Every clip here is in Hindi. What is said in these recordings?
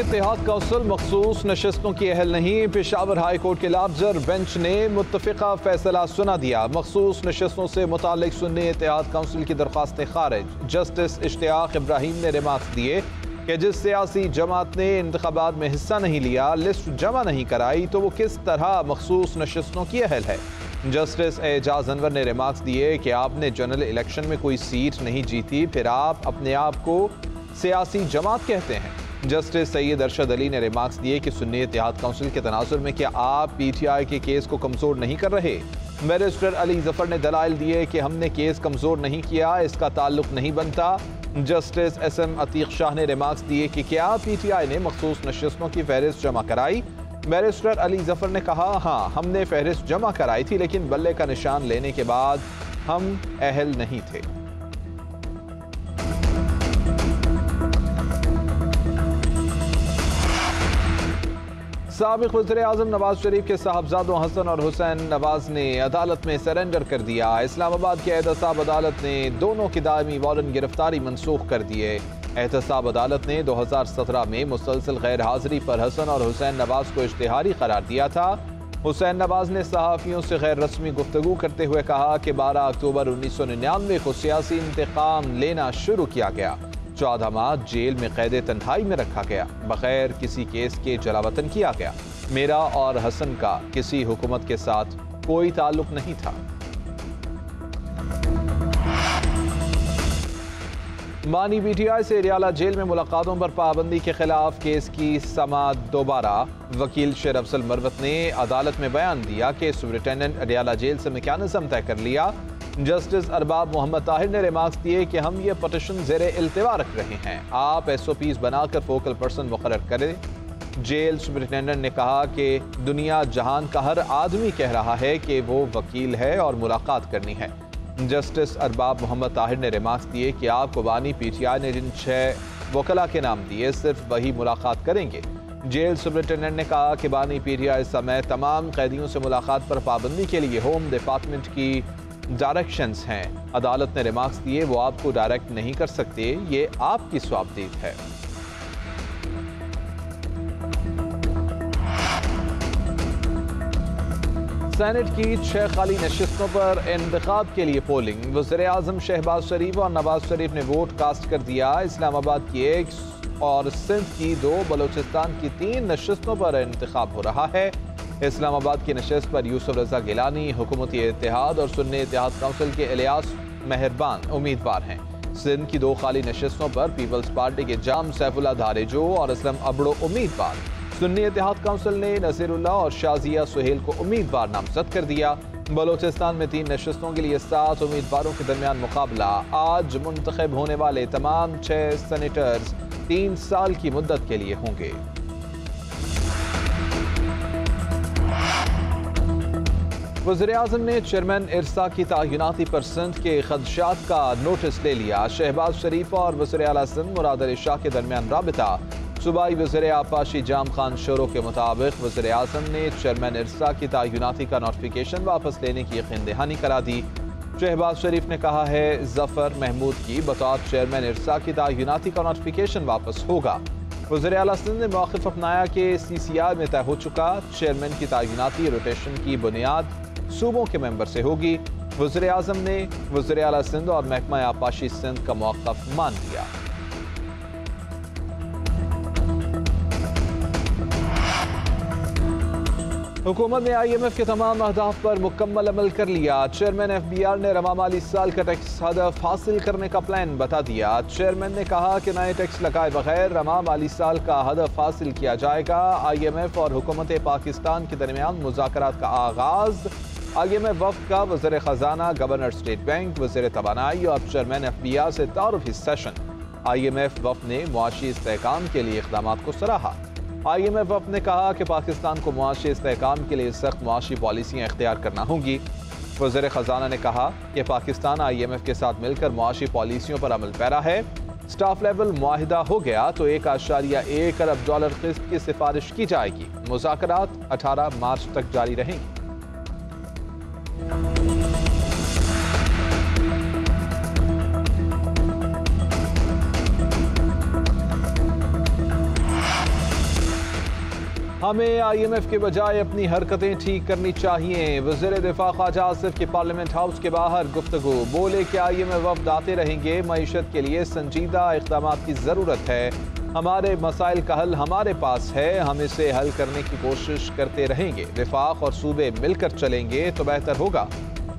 इत्तेहाद कौंसिल मखसूस नशस्तों की अहल नहीं। पेशावर हाई कोर्ट के लार्जर बेंच ने मुत्तफ़िका फैसला सुना दिया। मखसूस नशस्तों से मुतालिक सुन्नी इत्तेहाद कौंसिल की दरख्वास्तें खारिज। जस्टिस इश्तियाक इब्राहिम ने रिमार्क्स दिए कि जिस सियासी जमात ने इंतखाबात में हिस्सा नहीं लिया, लिस्ट जमा नहीं कराई, तो वो किस तरह मखसूस नशस्तों की अहल है। जस्टिस एजाज अनवर ने रिमार्क्स दिए कि आपने जनरल इलेक्शन में कोई सीट नहीं जीती, फिर आप अपने आप को सियासी जमात कहते हैं। जस्टिस सैयद अरशद अली ने रिमार्क्स दिए कि सुन्नी इत्तेहाद काउंसिल के तनाजुर में क्या आप PTI के केस को कमज़ोर नहीं कर रहे। बैरिस्टर अली जफर ने दलाइल दिए कि हमने केस कमज़ोर नहीं किया, इसका ताल्लुक नहीं बनता। जस्टिस SM अतीक शाह ने रिमार्क्स दिए कि क्या PTI ने मखसूस नशस्तों की फहरिस्त जमा कराई। बैरिस्टर अली जफर ने कहा, हाँ, हमने फहरिस्त जमा कराई थी, लेकिन बल्ले का निशान लेने के बाद हम अहल नहीं थे। साबिक़ वज़ीर-ए-आज़म नवाज शरीफ के साहबजादों हसन और हुसैन नवाज ने अदालत में सरेंडर कर दिया। इस्लामाबाद की एहतसाब अदालत ने दोनों की दायमी वारंट गिरफ्तारी मनसूख कर दिए। एहतसाब अदालत ने 2017 में मुसलसल गैर हाजिरी पर हसन और हुसैन नवाज को इश्तिहारी करार दिया था। हुसैन नवाज ने सहाफ़ियों से गैर रस्मी गुफ्तगू करते हुए कहा कि 12 अक्टूबर 1999 को सियासी इंतकाम लेना शुरू किया गया। 14 माह जेल में कैद तन्हाई में रखा गया, बगैर किसी केस के जलावतन किया गया। मेरा और हसन का किसी हुकूमत के साथ कोई ताल्लुक नहीं था। मानी PTI से रियाला जेल में मुलाकातों पर पाबंदी के खिलाफ केस की समाअत दोबारा। वकील शेर अफजल मरवत ने अदालत में बयान दिया कि सुपरिटेंडेंट रियाला जेल से मैकेनिज्म तय कर लिया। जस्टिस अरबाब मोहम्मद ताहिर ने रिमार्क्स दिए कि हम ये पटिशन ज़ेरे इल्तिवा रख रहे हैं, आप SOPs बनाकर फोकल पर्सन मुकर्रर करें। जेल सुपरिटेंडेंट ने कहा कि दुनिया जहान का हर आदमी कह रहा है कि वो वकील है और मुलाकात करनी है। जस्टिस अरबाब मोहम्मद ताहिर ने रिमार्क्स दिए कि आपको बानी PTI ने जिन 6 वकला के नाम दिए, सिर्फ वही मुलाकात करेंगे। जेल सुपरिटेंडेंट ने कहा कि बानी PTI इस समय तमाम कैदियों से मुलाकात पर पाबंदी के लिए होम डिपार्टमेंट की डायरेक्शंस हैं। अदालत ने रिमार्क्स दिए वो आपको डायरेक्ट नहीं कर सकते, ये आपकी स्वाबदीद है। सेनेट की 6 खाली नशिस्तों पर इंतखाब के लिए पोलिंग। वज़ीर-ए-आज़म शहबाज शरीफ और नवाज शरीफ ने वोट कास्ट कर दिया। इस्लामाबाद की 1 और सिंध की 2, बलोचिस्तान की 3 नशिस्तों पर इंतखाब हो रहा है। इस्लामाबाद की नशस्त पर यूसुफ रजा गिलानी हुकूमती इत्तेहाद और सुन्नी इत्तेहाद काउंसिल के इलियास मेहरबान उम्मीदवार हैं। सिंध की 2 खाली नशस्तों पर पीपल्स पार्टी के जाम सैफुल्लाह धारेजो और असलम अबड़ो उम्मीदवार। सुन्नी इत्तेहाद काउंसिल ने नसीरुल्लाह और शाजिया सुहेल को उम्मीदवार नामजद कर दिया। बलोचिस्तान में 3 नशस्तों के लिए 7 उम्मीदवारों के दरमियान मुकाबला। आज मुंतखब होने वाले तमाम 6 सेनेटर्स 3 साल की मुद्दत के लिए होंगे। वज़ीर-ए-आज़म ने चेयरमैन इरसा की तैनाती पर सिंध के खदशात का नोटिस ले लिया। शहबाज शरीफ और वज़ीर आला सिंध मुराद अली शाह के दरमियान राबिता। सूबाई वज़ीर आपाशी जाम खान शोरो के मुताबिक वज़ीर-ए-आज़म ने चेयरमैन इरसा की तैनाती का नोटिफिकेशन वापस लेने की यकीन दहानी करा दी। शहबाज शरीफ ने कहा है जफर महमूद की बतौर चेयरमैन इरसा की तैनाती का नोटिफिकेशन वापस होगा। वज़ीर आला सिंध ने मौक़िफ़ अपनाया कि CCR में तय हो चुका चेयरमैन की तैनाती रोटेशन की बुनियाद सूबों के मेंबर से होगी। वज़ीर-ए-आज़म ने वज़ीर आला सिंध और महकमा आपाशी सिंध का मौक़िफ़ मान लिया। हुकूमत ने IMF के तमाम अहदाफ पर मुकम्मल अमल कर लिया। चेयरमैन FBR ने रवा माली साल का टैक्स हदफ हासिल करने का प्लान बता दिया। चेयरमैन ने कहा कि नए टैक्स लगाए बगैर रवा माली साल का हदफ हासिल किया जाएगा। IMF और हुकूमत पाकिस्तान के दरमियान मुज़ाकरात का आगाज़। IMF वफ़द का वज़ीर ख़जाना, गवर्नर स्टेट बैंक, वज़ीर तवानाई और चेयरमैन FBR से तारुफ़ी सेशन। IMF वफ़द ने मुआशी इस्तेहकाम के लिए इक़दामात को सराहा। IMF वफ़द ने कहा कि पाकिस्तान को मुआशी इस्तेहकाम के लिए सख्त मुआशी पॉलिसियाँ इख्तियार करना होंगी। वज़ीर ख़जाना ने कहा कि पाकिस्तान IMF के साथ मिलकर मुआशी पॉलिसियों पर अमल पैरा है। स्टाफ लेवल मुआहिदा हो गया तो $1.1 अरब किस्त की सिफारिश की जाएगी। मुज़ाकरात 18 मार्च तक जारी रहेंगी। हमें IMF के बजाय अपनी हरकतें ठीक करनी चाहिए। वज़ीर दिफा ख्वाजा आसिफ की पार्लियामेंट हाउस के बाहर गुफ्तगू। बोले कि IMF वफ़द आते रहेंगे, मईशत के लिए संजीदा इक़दाम की ज़रूरत है। हमारे मसाइल का हल हमारे पास है, हम इसे हल करने की कोशिश करते रहेंगे। वफाक और सूबे मिलकर चलेंगे तो बेहतर होगा।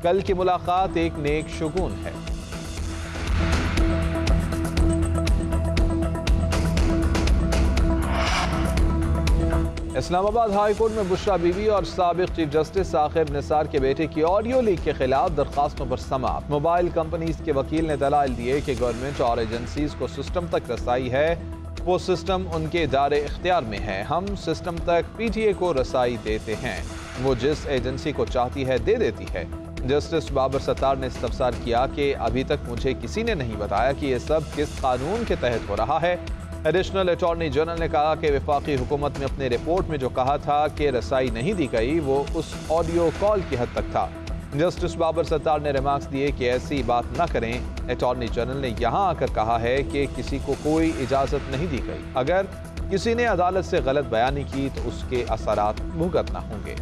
कल की मुलाकात एक नेक शुगून है। इस्लामाबाद हाई कोर्ट में बुशरा बीवी और साबिक चीफ जस्टिस साखिर निसार के बेटे की ऑडियो लीक के खिलाफ दरखास्तों पर समाअत। मोबाइल कंपनीज के वकील ने दलाइल दिए कि गवर्नमेंट और एजेंसीज को सिस्टम तक रसाई है, वो सिस्टम उनके दायरे इख्तियार में है। हम सिस्टम तक PTA को रसाई देते हैं, वो जिस एजेंसी को चाहती है दे देती है। जस्टिस बाबर सत्तार ने इस्तफसार किया कि अभी तक मुझे किसी ने नहीं बताया कि ये सब किस कानून के तहत हो रहा है। एडिशनल अटॉर्नी जनरल ने कहा कि वफाकी हुकूमत ने अपने रिपोर्ट में जो कहा था कि रसाई नहीं दी गई, वो उस ऑडियो कॉल की हद तक था। जस्टिस बाबर सत्तार ने रिमार्क्स दिए कि ऐसी बात न करें। अटॉर्नी जनरल ने यहाँ आकर कहा है कि किसी को कोई इजाज़त नहीं दी गई। अगर किसी ने अदालत से गलत बयानी की तो उसके असरात भुगतना होंगे।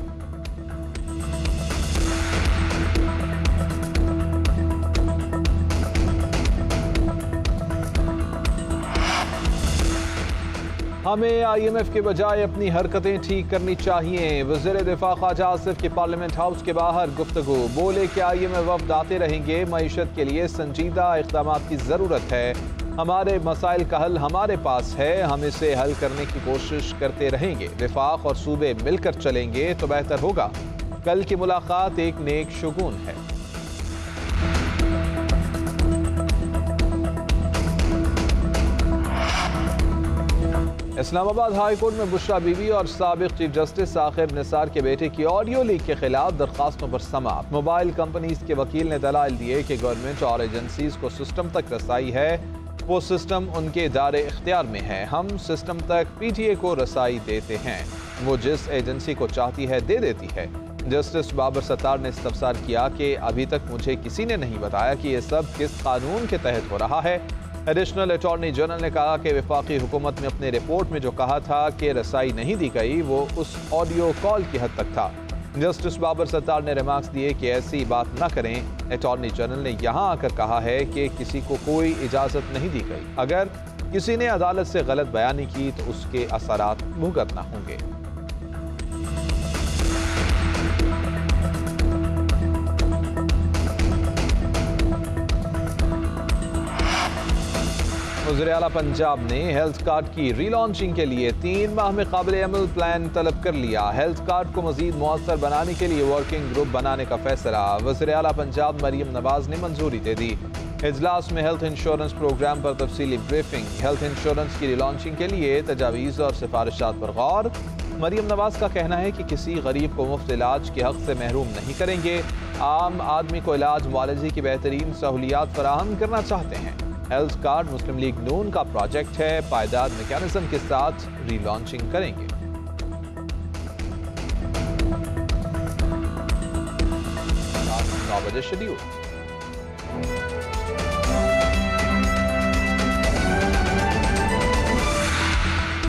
हमें IMF के बजाय अपनी हरकतें ठीक करनी चाहिए। वज़ीर दिफा ख्वाजा आसिफ की पार्लियामेंट हाउस के बाहर गुफ्तगू। बोले कि IMF वफ़द आते रहेंगे, मईशत के लिए संजीदा इक़दाम की ज़रूरत है। हमारे मसाइल का हल हमारे पास है, हम इसे हल करने की कोशिश करते रहेंगे। वफाक और सूबे मिलकर चलेंगे तो बेहतर होगा। कल की मुलाकात एक नेक शुगून है। इस्लामाबाद हाई कोर्ट में बुशरा बीवी और साबिक चीफ जस्टिस साखिर निसार के बेटे की ऑडियो लीक के खिलाफ दरखास्तों पर समाअत। मोबाइल कंपनीज के वकील ने दलाइल दिए कि गवर्नमेंट और एजेंसीज को सिस्टम तक रसाई है, वो सिस्टम उनके दायरे इख्तियार में है। हम सिस्टम तक PTA को रसाई देते हैं, वो जिस एजेंसी को चाहती है दे देती है। जस्टिस बाबर सत्तार ने इस्तफसार किया कि अभी तक मुझे किसी ने नहीं बताया कि ये सब किस कानून के तहत हो रहा है। एडिशनल अटॉर्नी जनरल ने कहा कि वफाकी हुकूमत ने अपने रिपोर्ट में जो कहा था कि रसाई नहीं दी गई, वो उस ऑडियो कॉल की हद तक था। जस्टिस बाबर सत्तार ने रिमार्क्स दिए कि ऐसी बात न करें। अटॉर्नी जनरल ने यहाँ आकर कहा है कि किसी को कोई इजाज़त नहीं दी गई। अगर किसी ने अदालत से गलत बयानी की तो उसके असरात भुगतना होंगे। वज़ीर आला पंजाब ने हेल्थ कार्ड की रीलॉन्चिंग के लिए 3 माह में काबिल अमल प्लान तलब कर लिया। हेल्थ कार्ड को मजीद मुअस्सर बनाने के लिए वर्किंग ग्रुप बनाने का फैसला वज़ीर आला पंजाब मरियम नवाज ने मंजूरी दे दी। इजलास में हेल्थ इंश्योरेंस प्रोग्राम पर तफसीली ब्रीफिंग। हेल्थ इंश्योरेंस की रीलॉन्चिंग के लिए तजावीज़ और सिफारिशात पर गौर। मरियम नवाज का कहना है कि किसी गरीब को मुफ्त इलाज के हक से महरूम नहीं करेंगे। आम आदमी को इलाज मुआलजे की बेहतरीन सहूलियात फराहम करना चाहते हैं। हेल्थ कार्ड मुस्लिम लीग नून का प्रोजेक्ट है, पायदार मैकेनिज्म के साथ रीलॉन्चिंग करेंगे। 9 बजे शेड्यूल।